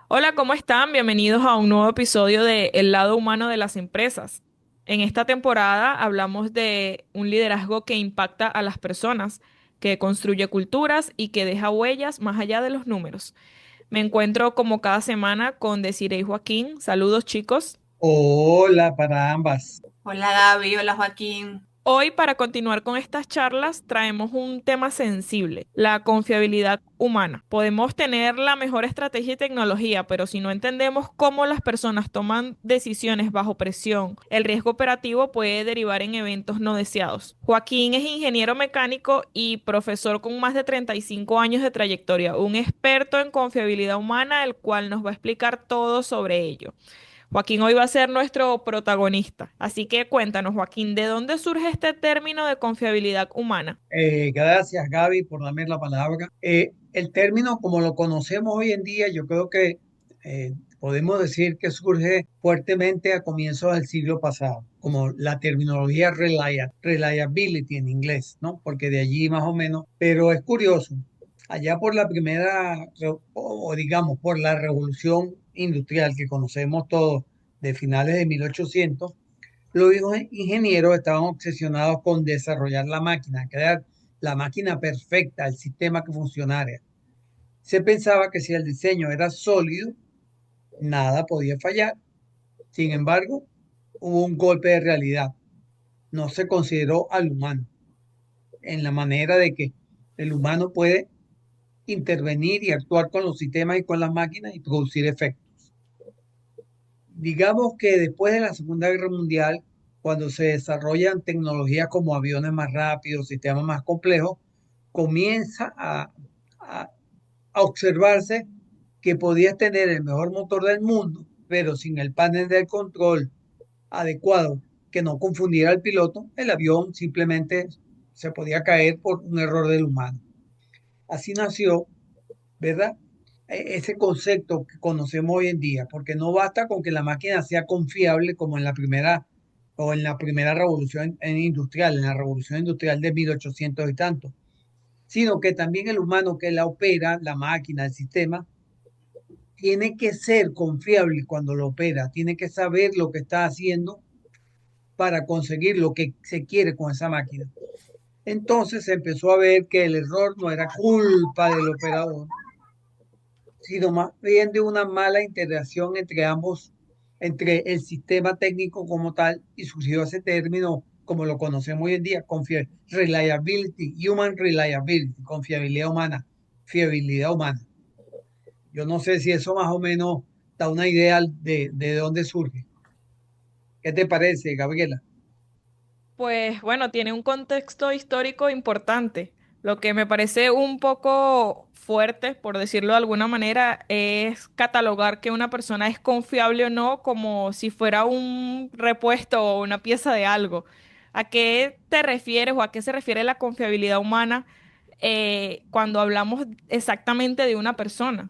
Hola, ¿cómo están? Bienvenidos a un nuevo episodio de El lado humano de las empresas. En esta temporada hablamos de un liderazgo que impacta a las personas, que construye culturas y que deja huellas más allá de los números. Me encuentro como cada semana con Desiree y Joaquín. Saludos, chicos. Hola para ambas. Hola Gaby, hola Joaquín. Hoy, para continuar con estas charlas, traemos un tema sensible, la confiabilidad humana. Podemos tener la mejor estrategia y tecnología, pero si no entendemos cómo las personas toman decisiones bajo presión, el riesgo operativo puede derivar en eventos no deseados. Joaquín es ingeniero mecánico y profesor con más de 35 años de trayectoria, un experto en confiabilidad humana, el cual nos va a explicar todo sobre ello. Joaquín hoy va a ser nuestro protagonista. Así que cuéntanos, Joaquín, ¿de dónde surge este término de confiabilidad humana? Gracias Gaby por darme la palabra. El término como lo conocemos hoy en día, yo creo que podemos decir que surge fuertemente a comienzos del siglo pasado, como la terminología reliability en inglés, ¿no? Porque de allí más o menos, pero es curioso, allá por la o digamos por la revolución industrial que conocemos todos de finales de 1800. Los ingenieros estaban obsesionados con desarrollar la máquina, crear la máquina perfecta, el sistema que funcionara. Se pensaba que si el diseño era sólido, nada podía fallar. Sin embargo, hubo un golpe de realidad. No se consideró al humano en la manera de que el humano puede intervenir y actuar con los sistemas y con las máquinas y producir efectos. Digamos que después de la Segunda Guerra Mundial, cuando se desarrollan tecnologías como aviones más rápidos, sistemas más complejos, comienza a- a observarse que podías tener el mejor motor del mundo, pero sin el panel de control adecuado que no confundiera al piloto, el avión simplemente se podía caer por un error del humano. Así nació, ¿verdad? Ese concepto que conocemos hoy en día, porque no basta con que la máquina sea confiable como en la primera o en la primera revolución industrial, en la revolución industrial de 1800 y tanto, sino que también el humano que la opera, la máquina, el sistema, tiene que ser confiable cuando lo opera, tiene que saber lo que está haciendo para conseguir lo que se quiere con esa máquina. Entonces se empezó a ver que el error no era culpa del operador, sino más bien de una mala integración entre ambos, entre el sistema técnico como tal, y surgió ese término como lo conocemos hoy en día, reliability, human reliability, confiabilidad humana, fiabilidad humana. Yo no sé si eso más o menos da una idea de dónde surge. ¿Qué te parece, Gabriela? Pues bueno, tiene un contexto histórico importante. Lo que me parece un poco fuerte, por decirlo de alguna manera, es catalogar que una persona es confiable o no como si fuera un repuesto o una pieza de algo. ¿A qué te refieres o a qué se refiere la confiabilidad humana cuando hablamos exactamente de una persona?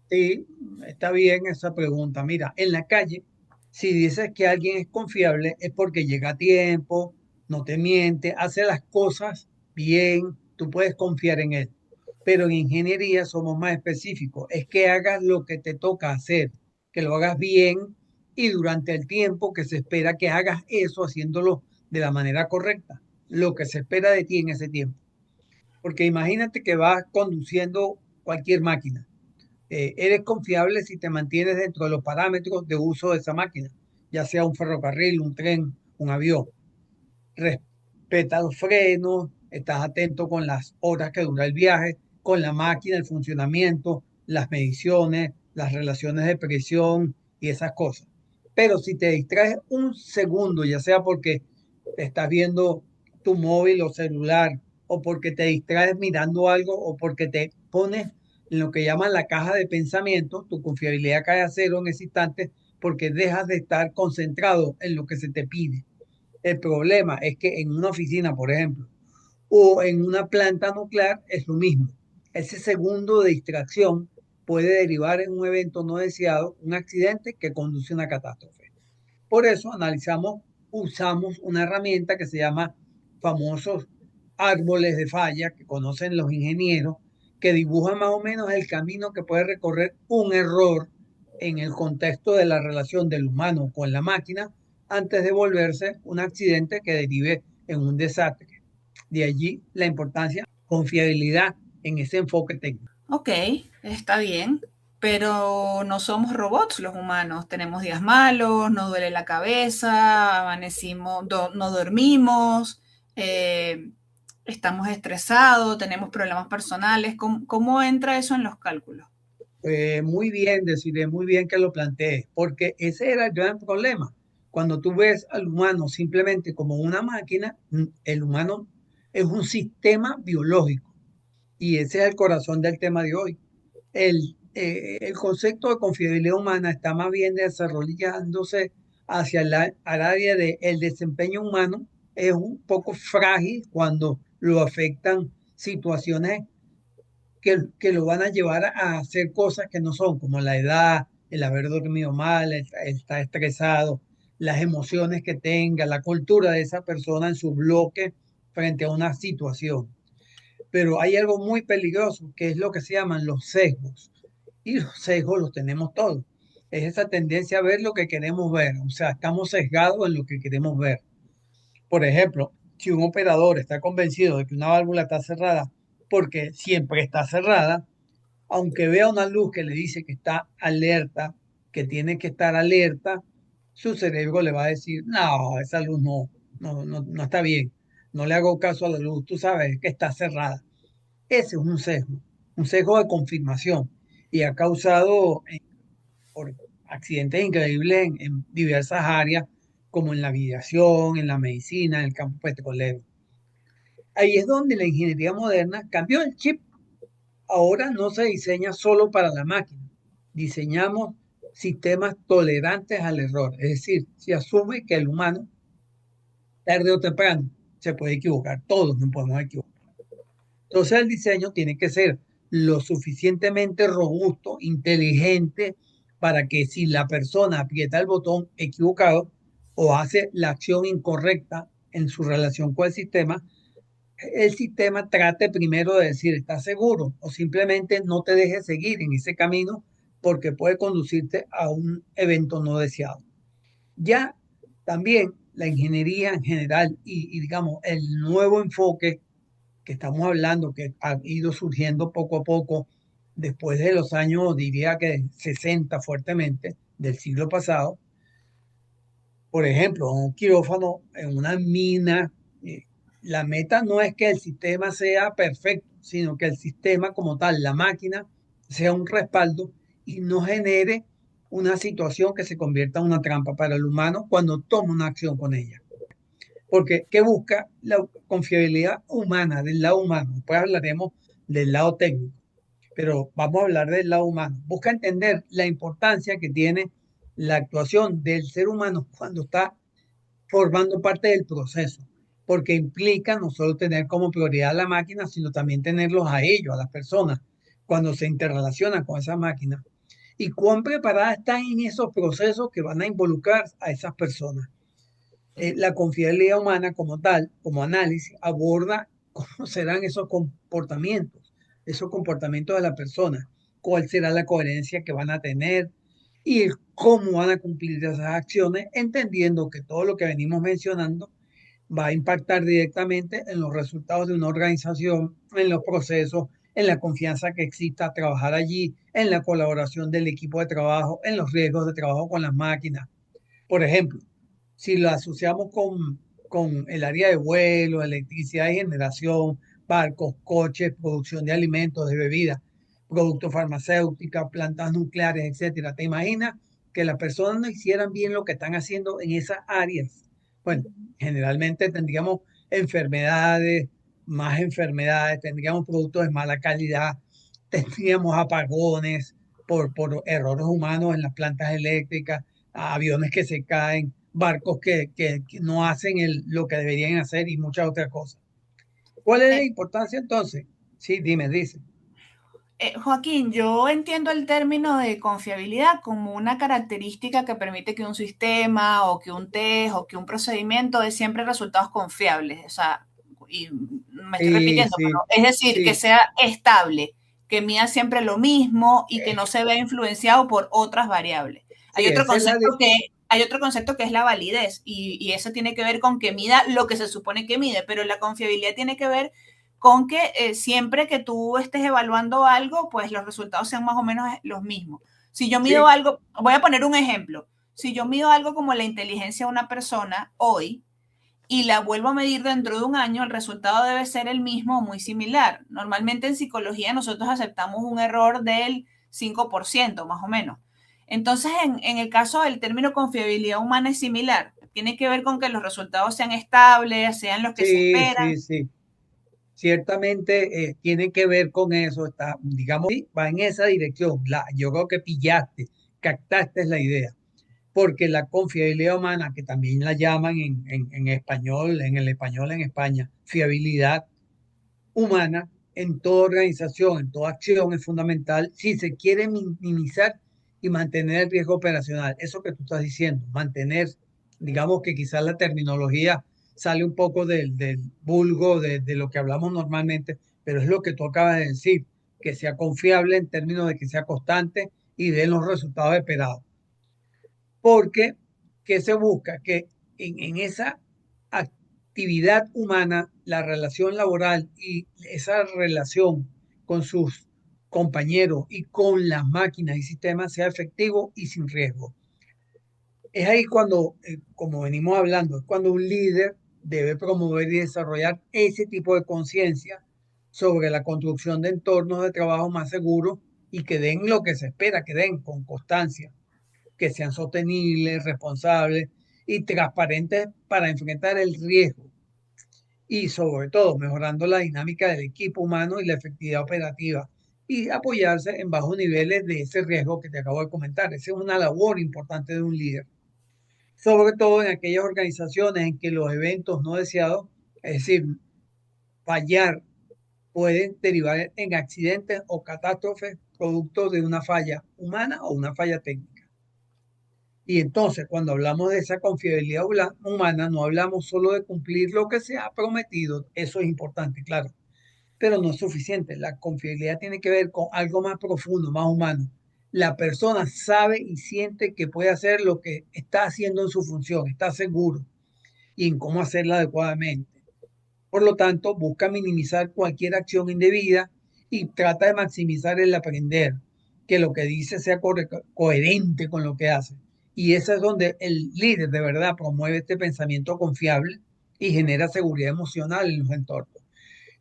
Sí, está bien esa pregunta. Mira, en la calle, si dices que alguien es confiable, es porque llega a tiempo, no te miente, hace las cosas bien, tú puedes confiar en él. Pero en ingeniería somos más específicos, es que hagas lo que te toca hacer, que lo hagas bien y durante el tiempo que se espera que hagas eso haciéndolo de la manera correcta, lo que se espera de ti en ese tiempo. Porque imagínate que vas conduciendo cualquier máquina, eres confiable si te mantienes dentro de los parámetros de uso de esa máquina, ya sea un ferrocarril, un tren, un avión. Respeta los frenos, estás atento con las horas que dura el viaje, con la máquina, el funcionamiento, las mediciones, las relaciones de presión y esas cosas. Pero si te distraes un segundo, ya sea porque estás viendo tu móvil o celular, o porque te distraes mirando algo, o porque te pones en lo que llaman la caja de pensamiento, tu confiabilidad cae a cero en ese instante porque dejas de estar concentrado en lo que se te pide. El problema es que en una oficina, por ejemplo, o en una planta nuclear es lo mismo. Ese segundo de distracción puede derivar en un evento no deseado, un accidente que conduce a una catástrofe. Por eso usamos una herramienta que se llama famosos árboles de falla que conocen los ingenieros, que dibuja más o menos el camino que puede recorrer un error en el contexto de la relación del humano con la máquina antes de volverse un accidente que derive en un desastre. De allí la importancia, confiabilidad en ese enfoque técnico. Ok, está bien, pero no somos robots los humanos. Tenemos días malos, nos duele la cabeza, amanecimos, no dormimos, eh, estamos estresados, tenemos problemas personales. ¿Cómo entra eso en los cálculos? Muy bien, deciré muy bien que lo planteé, porque ese era el gran problema. Cuando tú ves al humano simplemente como una máquina, el humano es un sistema biológico y ese es el corazón del tema de hoy. El concepto de confiabilidad humana está más bien desarrollándose hacia al área del desempeño humano. Es un poco frágil cuando lo afectan situaciones que lo van a llevar a hacer cosas que no son, como la edad, el haber dormido mal, el estar estresado, las emociones que tenga, la cultura de esa persona en su bloque frente a una situación. Pero hay algo muy peligroso, que es lo que se llaman los sesgos. Y los sesgos los tenemos todos. Es esa tendencia a ver lo que queremos ver. O sea, estamos sesgados en lo que queremos ver. Por ejemplo, si un operador está convencido de que una válvula está cerrada porque siempre está cerrada, aunque vea una luz que le dice que está alerta, que tiene que estar alerta, su cerebro le va a decir, no, esa luz no está bien, no le hago caso a la luz, tú sabes que está cerrada. Ese es un sesgo de confirmación y ha causado por accidentes increíbles en diversas áreas, como en la aviación, en la medicina, en el campo petrolero. Ahí es donde la ingeniería moderna cambió el chip. Ahora no se diseña solo para la máquina, diseñamos sistemas tolerantes al error, es decir, se asume que el humano, tarde o temprano, se puede equivocar, todos nos podemos equivocar. Entonces el diseño tiene que ser lo suficientemente robusto, inteligente, para que si la persona aprieta el botón equivocado o hace la acción incorrecta en su relación con el sistema trate primero de decir, ¿estás seguro? O simplemente no te dejes seguir en ese camino porque puede conducirte a un evento no deseado. Ya también la ingeniería en general y digamos el nuevo enfoque que estamos hablando, que ha ido surgiendo poco a poco después de los años, diría que 60 fuertemente del siglo pasado. Por ejemplo, un quirófano en una mina, eh, la meta no es que el sistema sea perfecto, sino que el sistema como tal, la máquina, sea un respaldo y no genere una situación que se convierta en una trampa para el humano cuando toma una acción con ella. Porque, ¿qué busca la confiabilidad humana, del lado humano? Después hablaremos del lado técnico, pero vamos a hablar del lado humano. Busca entender la importancia que tiene la actuación del ser humano cuando está formando parte del proceso, porque implica no solo tener como prioridad a la máquina, sino también tenerlos a ellos, a las personas, cuando se interrelacionan con esa máquina. Y cuán preparadas están en esos procesos que van a involucrar a esas personas. La confiabilidad humana como tal, como análisis, aborda cómo serán esos comportamientos de la persona, cuál será la coherencia que van a tener y cómo van a cumplir esas acciones, entendiendo que todo lo que venimos mencionando va a impactar directamente en los resultados de una organización, en los procesos, en la confianza que exista a trabajar allí, en la colaboración del equipo de trabajo, en los riesgos de trabajo con las máquinas. Por ejemplo, si lo asociamos con el área de vuelo, electricidad y generación, barcos, coches, producción de alimentos, de bebidas, productos farmacéuticos, plantas nucleares, etcétera. ¿Te imaginas que las personas no hicieran bien lo que están haciendo en esas áreas? Bueno, generalmente tendríamos enfermedades, más enfermedades, tendríamos productos de mala calidad, tendríamos apagones por errores humanos en las plantas eléctricas, aviones que se caen, barcos que no hacen lo que deberían hacer y muchas otras cosas. ¿Cuál es la importancia entonces? Sí, dime, dice. Joaquín, yo entiendo el término de confiabilidad como una característica que permite que un sistema o que un test o que un procedimiento dé siempre resultados confiables. O sea, y me estoy Sí, repitiendo, pero sí, es decir, que sí, sea estable, que mida siempre lo mismo y que no se vea influenciado por otras variables. Sí, esa es la Hay otro concepto que es la validez y eso tiene que ver con que mida lo que se supone que mide, pero la confiabilidad tiene que ver con que siempre que tú estés evaluando algo, pues los resultados sean más o menos los mismos. Si yo mido sí, algo, voy a poner un ejemplo, si yo mido algo como la inteligencia de una persona hoy y la vuelvo a medir dentro de un año, el resultado debe ser el mismo o muy similar. Normalmente en psicología nosotros aceptamos un error del 5% más o menos. Entonces, en el caso del término confiabilidad humana es similar. Tiene que ver con que los resultados sean estables, sean los que se sí, esperan. sí, sí. Ciertamente tiene que ver con eso, está, digamos, sí, va en esa dirección. Yo creo que pillaste, captaste la idea, porque la confiabilidad humana, que también la llaman en español, en el español en España, fiabilidad humana, en toda organización, en toda acción es fundamental si se quiere minimizar y mantener el riesgo operacional. Eso que tú estás diciendo, mantener, digamos que quizás la terminología sale un poco del vulgo de lo que hablamos normalmente, pero es lo que tú acabas de decir, que sea confiable en términos de que sea constante y den los resultados esperados. Porque, ¿qué se busca? Que en esa actividad humana, la relación laboral y esa relación con sus compañeros y con las máquinas y sistemas sea efectivo y sin riesgo. Es ahí cuando, como venimos hablando, es cuando un líder debe promover y desarrollar ese tipo de conciencia sobre la construcción de entornos de trabajo más seguros y que den lo que se espera que den con constancia, que sean sostenibles, responsables y transparentes para enfrentar el riesgo y sobre todo mejorando la dinámica del equipo humano y la efectividad operativa y apoyarse en bajos niveles de ese riesgo que te acabo de comentar. Esa es una labor importante de un líder, sobre todo en aquellas organizaciones en que los eventos no deseados, es decir, fallar, pueden derivar en accidentes o catástrofes producto de una falla humana o una falla técnica. Y entonces, cuando hablamos de esa confiabilidad humana, no hablamos solo de cumplir lo que se ha prometido, eso es importante, claro, pero no es suficiente. La confiabilidad tiene que ver con algo más profundo, más humano. La persona sabe y siente que puede hacer lo que está haciendo en su función, está seguro y en cómo hacerla adecuadamente. Por lo tanto, busca minimizar cualquier acción indebida y trata de maximizar el aprender, que lo que dice sea coherente con lo que hace. Y eso es donde el líder de verdad promueve este pensamiento confiable y genera seguridad emocional en los entornos.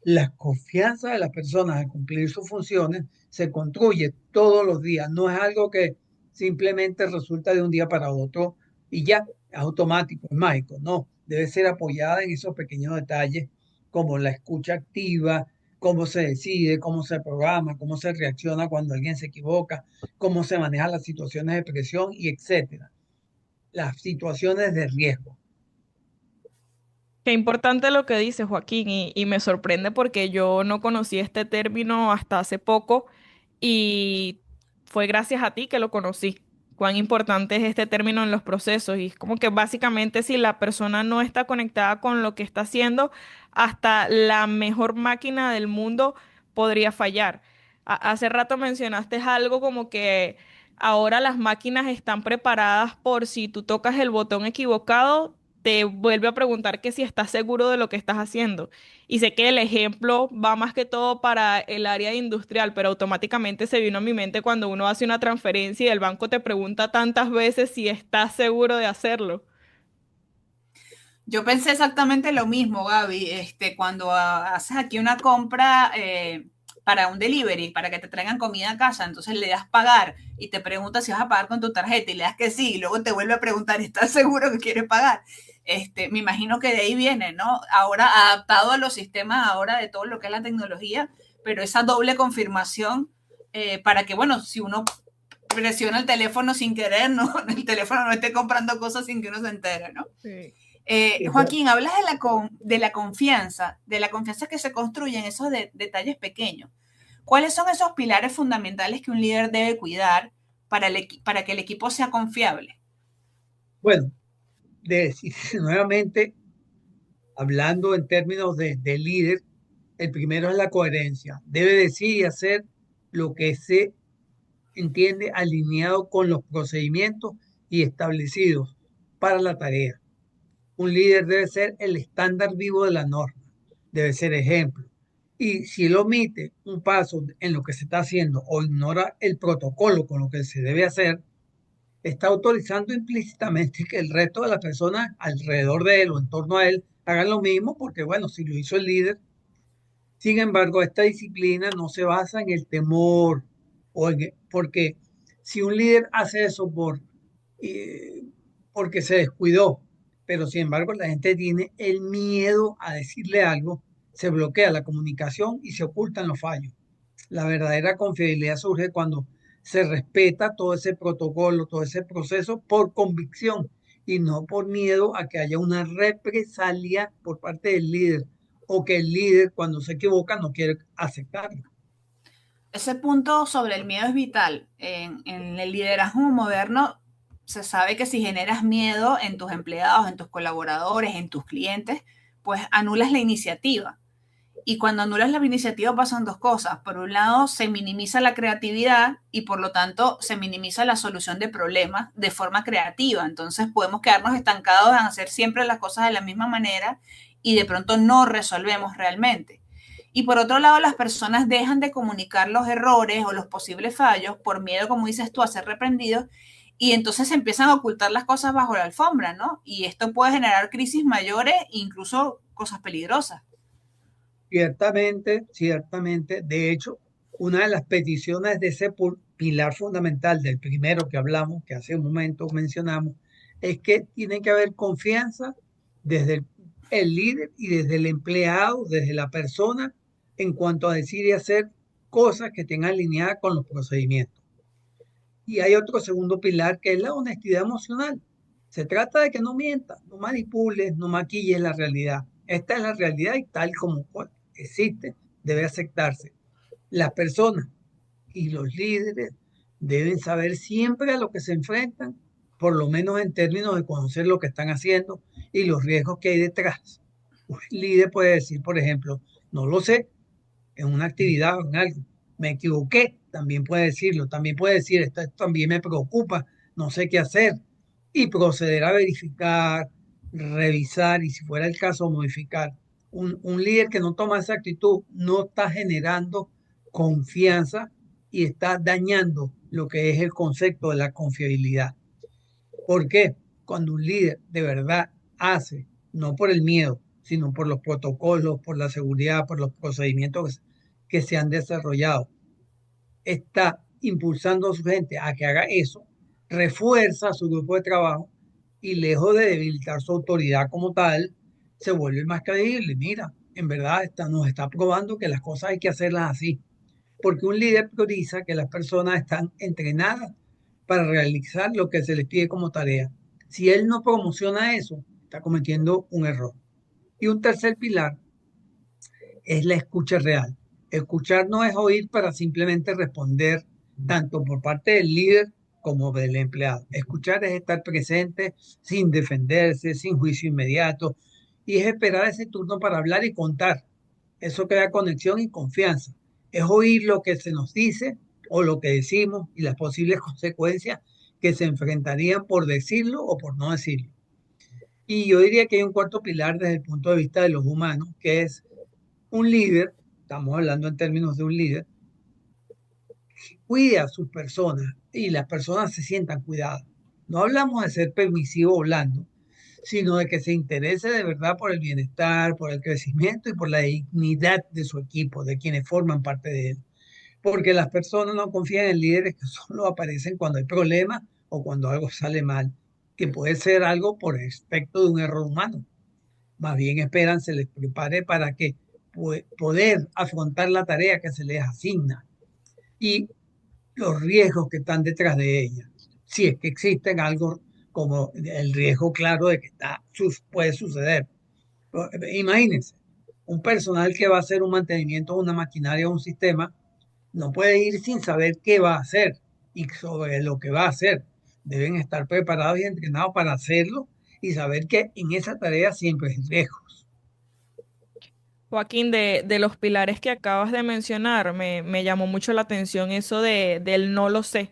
La confianza de las personas a cumplir sus funciones se construye todos los días, no es algo que simplemente resulta de un día para otro y ya es automático, es mágico, no, debe ser apoyada en esos pequeños detalles como la escucha activa, cómo se decide, cómo se programa, cómo se reacciona cuando alguien se equivoca, cómo se manejan las situaciones de presión y etcétera, las situaciones de riesgo. Qué importante lo que dice Joaquín y me sorprende porque yo no conocí este término hasta hace poco y fue gracias a ti que lo conocí. Cuán importante es este término en los procesos y es como que básicamente si la persona no está conectada con lo que está haciendo, hasta la mejor máquina del mundo podría fallar. Hace rato mencionaste algo como que ahora las máquinas están preparadas por si tú tocas el botón equivocado te vuelve a preguntar que si estás seguro de lo que estás haciendo. Y sé que el ejemplo va más que todo para el área industrial, pero automáticamente se vino a mi mente cuando uno hace una transferencia y el banco te pregunta tantas veces si estás seguro de hacerlo. Yo pensé exactamente lo mismo, Gaby. Cuando haces aquí una compra para un delivery, para que te traigan comida a casa, entonces le das pagar y te pregunta si vas a pagar con tu tarjeta y le das que sí, y luego te vuelve a preguntar, ¿estás seguro que quieres pagar? Me imagino que de ahí viene, ¿no? Ahora adaptado a los sistemas ahora de todo lo que es la tecnología, pero esa doble confirmación para que, bueno, si uno presiona el teléfono sin querer, ¿no? El teléfono no esté comprando cosas sin que uno se entere, ¿no? Sí. Joaquín, hablas de la confianza que se construye en esos detalles pequeños. ¿Cuáles son esos pilares fundamentales que un líder debe cuidar para que el equipo sea confiable? Bueno, de decir nuevamente, hablando en términos de líder, el primero es la coherencia. Debe decir y hacer lo que se entiende alineado con los procedimientos y establecidos para la tarea. Un líder debe ser el estándar vivo de la norma, debe ser ejemplo. Y si él omite un paso en lo que se está haciendo o ignora el protocolo con lo que se debe hacer, está autorizando implícitamente que el resto de las personas alrededor de él o en torno a él hagan lo mismo, porque bueno, si lo hizo el líder. Sin embargo, esta disciplina no se basa en el temor, porque si un líder hace eso eh, porque se descuidó, pero sin embargo la gente tiene el miedo a decirle algo, se bloquea la comunicación y se ocultan los fallos. La verdadera confiabilidad surge cuando se respeta todo ese protocolo, todo ese proceso por convicción y no por miedo a que haya una represalia por parte del líder o que el líder cuando se equivoca no quiere aceptarlo. Ese punto sobre el miedo es vital. En el liderazgo moderno se sabe que si generas miedo en tus empleados, en tus colaboradores, en tus clientes, pues anulas la iniciativa. Y cuando anulas la iniciativa pasan dos cosas. Por un lado, se minimiza la creatividad y por lo tanto se minimiza la solución de problemas de forma creativa. Entonces podemos quedarnos estancados en hacer siempre las cosas de la misma manera y de pronto no resolvemos realmente. Y por otro lado, las personas dejan de comunicar los errores o los posibles fallos por miedo, como dices tú, a ser reprendidos y entonces se empiezan a ocultar las cosas bajo la alfombra, ¿no? Y esto puede generar crisis mayores e incluso cosas peligrosas. Ciertamente, ciertamente. De hecho, una de las peticiones de ese pilar fundamental del primero que hablamos, que hace un momento mencionamos, es que tiene que haber confianza desde el líder y desde el empleado, desde la persona, en cuanto a decir y hacer cosas que estén alineadas con los procedimientos. Y hay otro segundo pilar que es la honestidad emocional. Se trata de que no mientas, no manipules, no maquilles la realidad. Esta es la realidad y tal como existe, debe aceptarse. Las personas y los líderes deben saber siempre a lo que se enfrentan, por lo menos en términos de conocer lo que están haciendo y los riesgos que hay detrás. Un líder puede decir, por ejemplo, no lo sé, en una actividad o en algo. Me equivoqué, también puede decirlo, también puede decir, esto también me preocupa, no sé qué hacer, y proceder a verificar, revisar y si fuera el caso, modificar. Un líder que no toma esa actitud no está generando confianza y está dañando lo que es el concepto de la confiabilidad. ¿Por qué? Cuando un líder de verdad hace, no por el miedo, sino por los protocolos, por la seguridad, por los procedimientos que se han desarrollado, está impulsando a su gente a que haga eso, refuerza a su grupo de trabajo y lejos de debilitar su autoridad como tal, se vuelve más creíble. Mira, en verdad nos está probando que las cosas hay que hacerlas así, porque un líder prioriza que las personas están entrenadas para realizar lo que se les pide como tarea. Si él no promociona eso, está cometiendo un error. Y un tercer pilar es la escucha real. Escuchar no es oír para simplemente responder tanto por parte del líder como del empleado. Escuchar es estar presente sin defenderse, sin juicio inmediato, y es esperar ese turno para hablar y contar. Eso crea conexión y confianza. Es oír lo que se nos dice o lo que decimos y las posibles consecuencias que se enfrentarían por decirlo o por no decirlo. Y yo diría que hay un cuarto pilar desde el punto de vista de los humanos, que es un líder, estamos hablando en términos de un líder, cuide a sus personas y las personas se sientan cuidadas. No hablamos de ser permisivo o blando, sino de que se interese de verdad por el bienestar, por el crecimiento y por la dignidad de su equipo, de quienes forman parte de él. Porque las personas no confían en líderes que solo aparecen cuando hay problemas o cuando algo sale mal, que puede ser algo por efecto de un error humano. Más bien esperan se les prepare para que poder afrontar la tarea que se les asigna y los riesgos que están detrás de ella. Si es que existen algo como el riesgo claro de que puede suceder. Imagínense, un personal que va a hacer un mantenimiento de una maquinaria o un sistema no puede ir sin saber qué va a hacer y sobre lo que va a hacer. Deben estar preparados y entrenados para hacerlo y saber que en esa tarea siempre hay riesgos. Joaquín, de los pilares que acabas de mencionar, me llamó mucho la atención eso del no lo sé,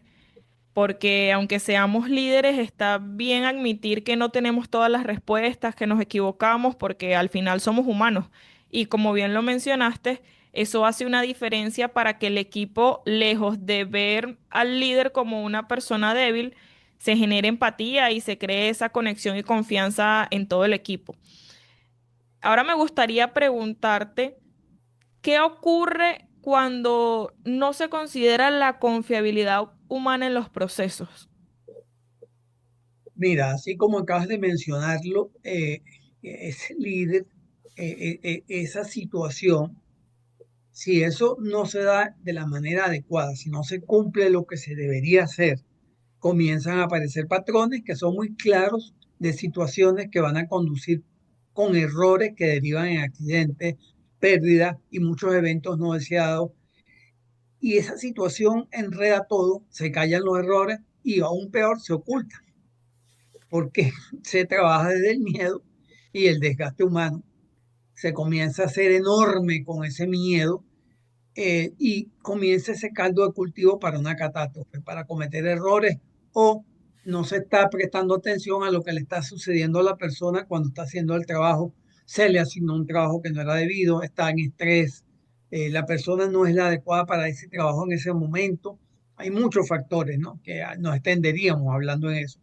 porque aunque seamos líderes, está bien admitir que no tenemos todas las respuestas, que nos equivocamos, porque al final somos humanos. Y como bien lo mencionaste, eso hace una diferencia para que el equipo, lejos de ver al líder como una persona débil, se genere empatía y se cree esa conexión y confianza en todo el equipo. Ahora me gustaría preguntarte, ¿qué ocurre cuando no se considera la confiabilidad humana en los procesos? Mira, así como acabas de mencionarlo, ese líder, esa situación, si eso no se da de la manera adecuada, si no se cumple lo que se debería hacer, comienzan a aparecer patrones que son muy claros de situaciones que van a conducir con errores que derivan en accidentes, pérdidas y muchos eventos no deseados. Y esa situación enreda todo, se callan los errores y aún peor se oculta, porque se trabaja desde el miedo y el desgaste humano. Se comienza a hacer enorme con ese miedo y comienza ese caldo de cultivo para una catástrofe, para cometer errores o no se está prestando atención a lo que le está sucediendo a la persona cuando está haciendo el trabajo, se le asignó un trabajo que no era debido, está en estrés, la persona no es la adecuada para ese trabajo en ese momento. Hay muchos factores, ¿no? Que nos extenderíamos hablando en eso.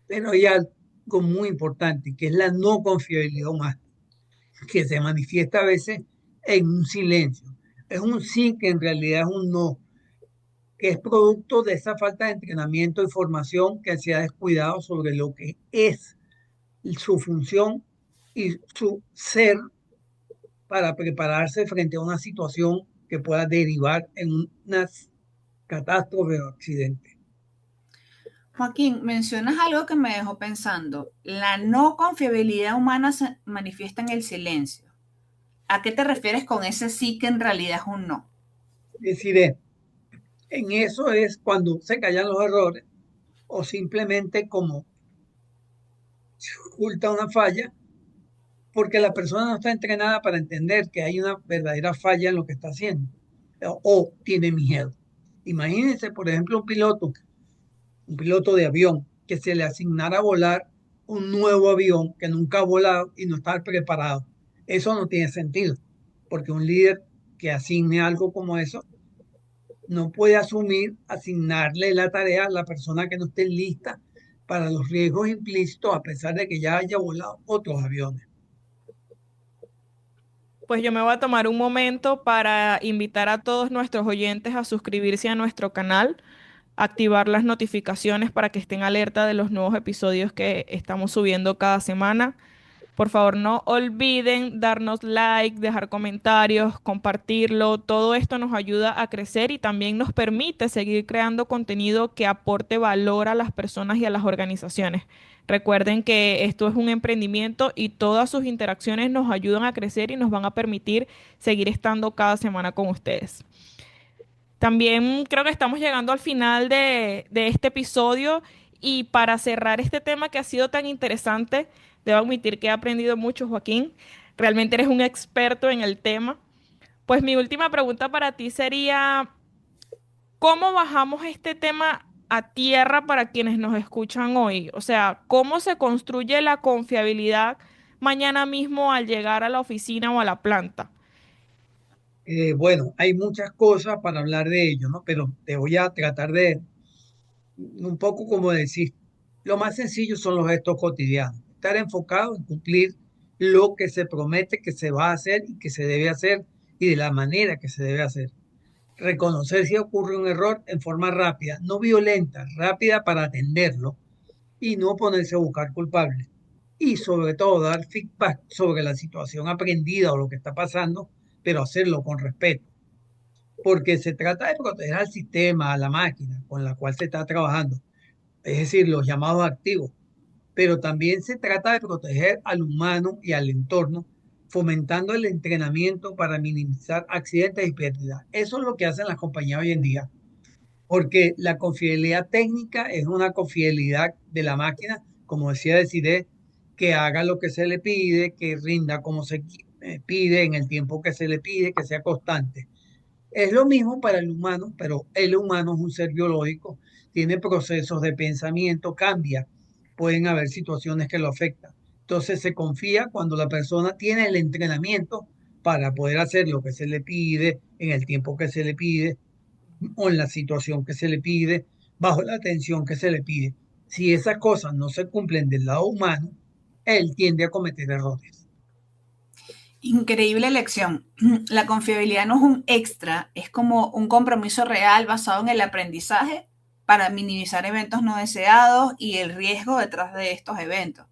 Pero hay algo muy importante, que es la no confiabilidad humana, que se manifiesta a veces en un silencio. Es un sí que en realidad es un no, que es producto de esa falta de entrenamiento y formación que se ha descuidado sobre lo que es su función y su ser para prepararse frente a una situación que pueda derivar en una catástrofe o accidente. Joaquín, mencionas algo que me dejó pensando. La no confiabilidad humana se manifiesta en el silencio. ¿A qué te refieres con ese sí que en realidad es un no? Es decir, en eso es cuando se callan los errores o simplemente como se oculta una falla porque la persona no está entrenada para entender que hay una verdadera falla en lo que está haciendo o tiene miedo. Imagínense, por ejemplo, un piloto de avión que se le asignara a volar un nuevo avión que nunca ha volado y no está preparado. Eso no tiene sentido, porque un líder que asigne algo como eso no puede asumir, asignarle la tarea a la persona que no esté lista para los riesgos implícitos a pesar de que ya haya volado otros aviones. Pues yo me voy a tomar un momento para invitar a todos nuestros oyentes a suscribirse a nuestro canal, activar las notificaciones para que estén alerta de los nuevos episodios que estamos subiendo cada semana. Por favor, no olviden darnos like, dejar comentarios, compartirlo. Todo esto nos ayuda a crecer y también nos permite seguir creando contenido que aporte valor a las personas y a las organizaciones. Recuerden que esto es un emprendimiento y todas sus interacciones nos ayudan a crecer y nos van a permitir seguir estando cada semana con ustedes. También creo que estamos llegando al final de este episodio y para cerrar este tema que ha sido tan interesante, debo admitir que he aprendido mucho, Joaquín. Realmente eres un experto en el tema. Pues mi última pregunta para ti sería, ¿cómo bajamos este tema a tierra para quienes nos escuchan hoy? O sea, ¿cómo se construye la confiabilidad mañana mismo al llegar a la oficina o a la planta? Bueno, hay muchas cosas para hablar de ello, ¿no? Pero te voy a tratar de, un poco como decir, lo más sencillo son los gestos cotidianos. Estar enfocado en cumplir lo que se promete que se va a hacer y que se debe hacer y de la manera que se debe hacer. Reconocer si ocurre un error en forma rápida, no violenta, rápida para atenderlo y no ponerse a buscar culpables. Y sobre todo dar feedback sobre la situación aprendida o lo que está pasando, pero hacerlo con respeto porque se trata de proteger al sistema, a la máquina con la cual se está trabajando, es decir, los llamados activos, pero también se trata de proteger al humano y al entorno, fomentando el entrenamiento para minimizar accidentes y pérdidas. Eso es lo que hacen las compañías hoy en día, porque la confiabilidad técnica es una confiabilidad de la máquina, como decía Desiree, que haga lo que se le pide, que rinda como se pide, en el tiempo que se le pide, que sea constante. Es lo mismo para el humano, pero el humano es un ser biológico, tiene procesos de pensamiento, cambia, pueden haber situaciones que lo afectan. Entonces se confía cuando la persona tiene el entrenamiento para poder hacer lo que se le pide, en el tiempo que se le pide, o en la situación que se le pide, bajo la atención que se le pide. Si esas cosas no se cumplen del lado humano, él tiende a cometer errores. Increíble lección. La confiabilidad no es un extra, es como un compromiso real basado en el aprendizaje para minimizar eventos no deseados y el riesgo detrás de estos eventos.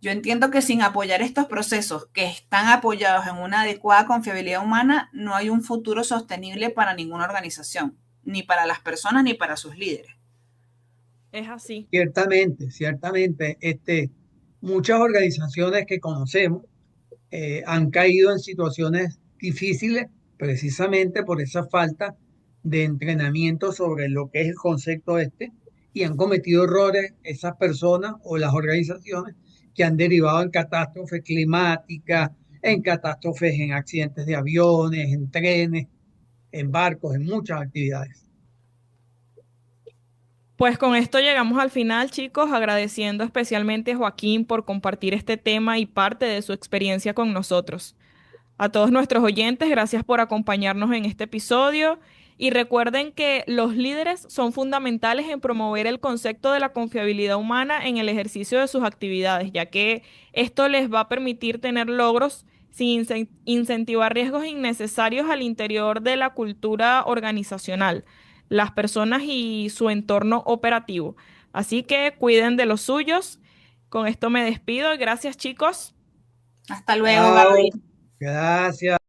Yo entiendo que sin apoyar estos procesos que están apoyados en una adecuada confiabilidad humana, no hay un futuro sostenible para ninguna organización, ni para las personas ni para sus líderes. Es así. Ciertamente, ciertamente, muchas organizaciones que conocemos han caído en situaciones difíciles precisamente por esa falta de entrenamiento sobre lo que es el concepto y han cometido errores esas personas o las organizaciones que han derivado en catástrofes climáticas, en catástrofes en accidentes de aviones, en trenes, en barcos, en muchas actividades. Pues con esto llegamos al final, chicos, agradeciendo especialmente a Joaquín por compartir este tema y parte de su experiencia con nosotros. A todos nuestros oyentes, gracias por acompañarnos en este episodio y recuerden que los líderes son fundamentales en promover el concepto de la confiabilidad humana en el ejercicio de sus actividades, ya que esto les va a permitir tener logros sin incentivar riesgos innecesarios al interior de la cultura organizacional, las personas y su entorno operativo. Así que cuiden de los suyos. Con esto me despido y gracias, chicos. Hasta luego, Chao, Gaby. gracias.